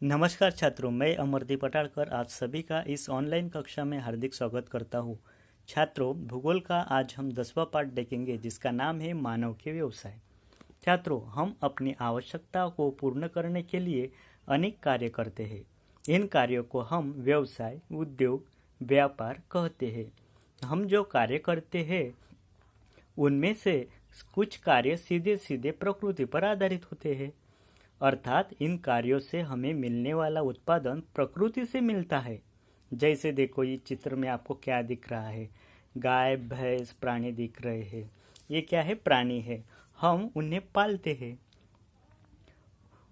नमस्कार छात्रों, मैं अमरदीप पटाड़कर आप सभी का इस ऑनलाइन कक्षा में हार्दिक स्वागत करता हूँ। छात्रों, भूगोल का आज हम 10वां पाठ देखेंगे जिसका नाम है मानव के व्यवसाय। छात्रों, हम अपनी आवश्यकताओं को पूर्ण करने के लिए अनेक कार्य करते हैं। इन कार्यों को हम व्यवसाय, उद्योग, व्यापार कहते हैं। हम जो कार्य करते हैं उनमें से कुछ कार्य सीधे सीधे प्रकृति पर आधारित होते हैं, अर्थात इन कार्यों से हमें मिलने वाला उत्पादन प्रकृति से मिलता है। जैसे देखो, ये चित्र में आपको क्या दिख रहा है? गाय, भैंस, प्राणी दिख रहे हैं। ये क्या है? प्राणी है। हम उन्हें पालते हैं,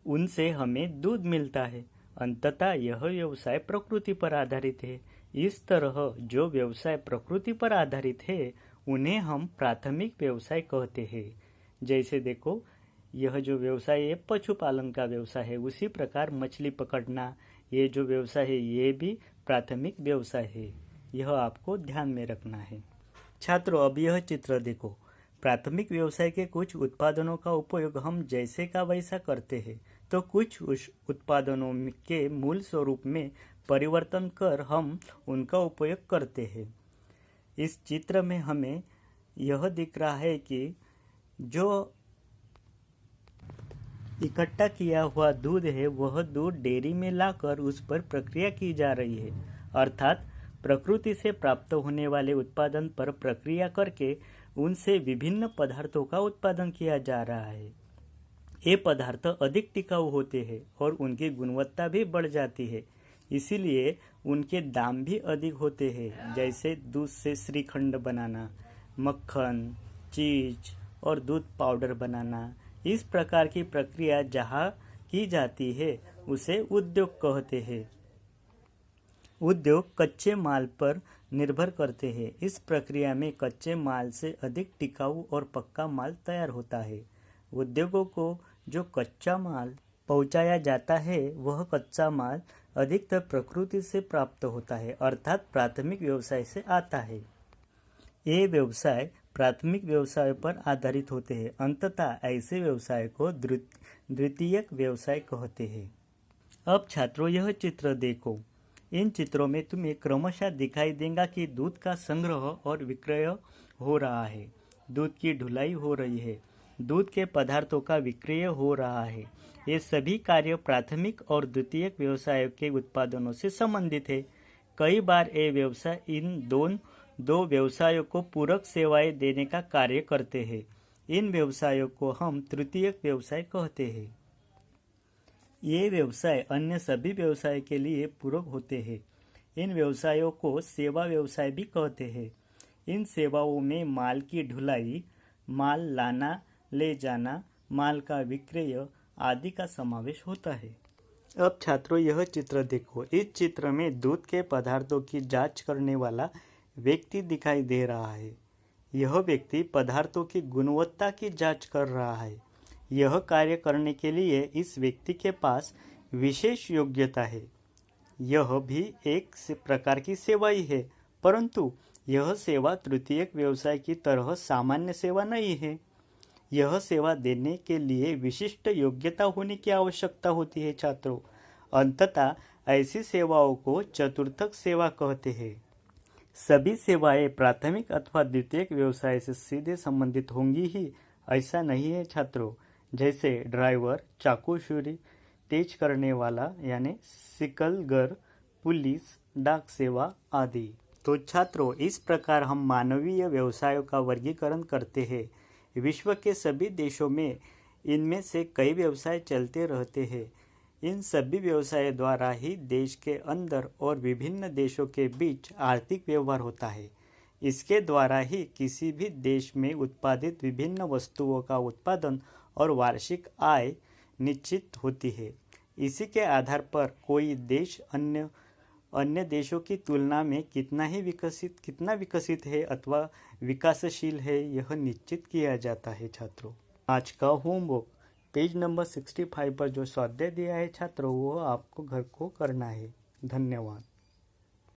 उनसे हमें दूध मिलता है। अंततः यह व्यवसाय प्रकृति पर आधारित है। इस तरह जो व्यवसाय प्रकृति पर आधारित है उन्हें हम प्राथमिक व्यवसाय कहते हैं। जैसे देखो, यह जो व्यवसाय है पशुपालन का व्यवसाय है, उसी प्रकार मछली पकड़ना ये जो व्यवसाय है ये भी प्राथमिक व्यवसाय है। यह आपको ध्यान में रखना है। छात्रों, अब यह चित्र देखो। प्राथमिक व्यवसाय के कुछ उत्पादनों का उपयोग हम जैसे का वैसा करते हैं, तो कुछ उस उत्पादनों के मूल स्वरूप में परिवर्तन कर हम उनका उपयोग करते हैं। इस चित्र में हमें यह दिख रहा है कि जो इकट्ठा किया हुआ दूध है वह दूध डेयरी में लाकर उस पर प्रक्रिया की जा रही है, अर्थात प्रकृति से प्राप्त होने वाले उत्पादन पर प्रक्रिया करके उनसे विभिन्न पदार्थों का उत्पादन किया जा रहा है। ये पदार्थ अधिक टिकाऊ होते हैं और उनकी गुणवत्ता भी बढ़ जाती है, इसीलिए उनके दाम भी अधिक होते हैं। जैसे दूध से श्रीखंड बनाना, मक्खन, चीज और दूध पाउडर बनाना। इस प्रकार की प्रक्रिया जहाँ की जाती है उसे उद्योग कहते हैं। उद्योग कच्चे माल पर निर्भर करते हैं। इस प्रक्रिया में कच्चे माल से अधिक टिकाऊ और पक्का माल तैयार होता है। उद्योगों को जो कच्चा माल पहुंचाया जाता है वह कच्चा माल अधिकतर प्रकृति से प्राप्त होता है, अर्थात प्राथमिक व्यवसाय से आता है। ये व्यवसाय प्राथमिक व्यवसाय पर आधारित होते हैं। अंततः ऐसे व्यवसाय को द्वितीयक व्यवसाय कहते हैं। अब छात्रों, यह चित्र देखो। इन चित्रों में तुम्हें क्रमशः दिखाई देगा कि दूध का संग्रह और विक्रय हो रहा है, दूध की ढुलाई हो रही है, दूध के पदार्थों का विक्रय हो रहा है। ये सभी कार्य प्राथमिक और द्वितीयक व्यवसायों के उत्पादनों से संबंधित है। कई बार ये व्यवसाय इन दो व्यवसायों को पूरक सेवाएं देने का कार्य करते हैं। इन व्यवसायों को हम तृतीयक व्यवसाय कहते हैं। ये व्यवसाय अन्य सभी व्यवसाय के लिए पूरक होते हैं। इन व्यवसायों को सेवा व्यवसाय भी कहते हैं। इन सेवाओं में माल की ढुलाई, माल लाना ले जाना, माल का विक्रय आदि का समावेश होता है। अब छात्रों, यह चित्र देखो। इस चित्र में दूध के पदार्थों की जांच करने वाला व्यक्ति दिखाई दे रहा है। यह व्यक्ति पदार्थों की गुणवत्ता की जांच कर रहा है। यह कार्य करने के लिए इस व्यक्ति के पास विशेष योग्यता है। यह भी एक प्रकार की सेवा ही है, परंतु यह सेवा तृतीयक व्यवसाय की तरह सामान्य सेवा नहीं है। यह सेवा देने के लिए विशिष्ट योग्यता होने की आवश्यकता होती है। छात्रों, अंततः ऐसी सेवाओं को चतुर्थक सेवा कहते हैं। सभी सेवाएं प्राथमिक अथवा द्वितीयक व्यवसाय से सीधे संबंधित होंगी ही ऐसा नहीं है छात्रों। जैसे ड्राइवर, चाकू छुरी तेज करने वाला यानी सिकलगर, पुलिस, डाक सेवा आदि। तो छात्रों, इस प्रकार हम मानवीय व्यवसायों का वर्गीकरण करते हैं। विश्व के सभी देशों में इनमें से कई व्यवसाय चलते रहते हैं। इन सभी व्यवसायों द्वारा ही देश के अंदर और विभिन्न देशों के बीच आर्थिक व्यवहार होता है। इसके द्वारा ही किसी भी देश में उत्पादित विभिन्न वस्तुओं का उत्पादन और वार्षिक आय निश्चित होती है। इसी के आधार पर कोई देश अन्य देशों की तुलना में कितना विकसित है अथवा विकासशील है, यह निश्चित किया जाता है। छात्रों, आज का होमवर्क पेज नंबर 65 पर जो स्वाध्याय दिया है छात्रों, वो आपको घर को करना है। धन्यवाद।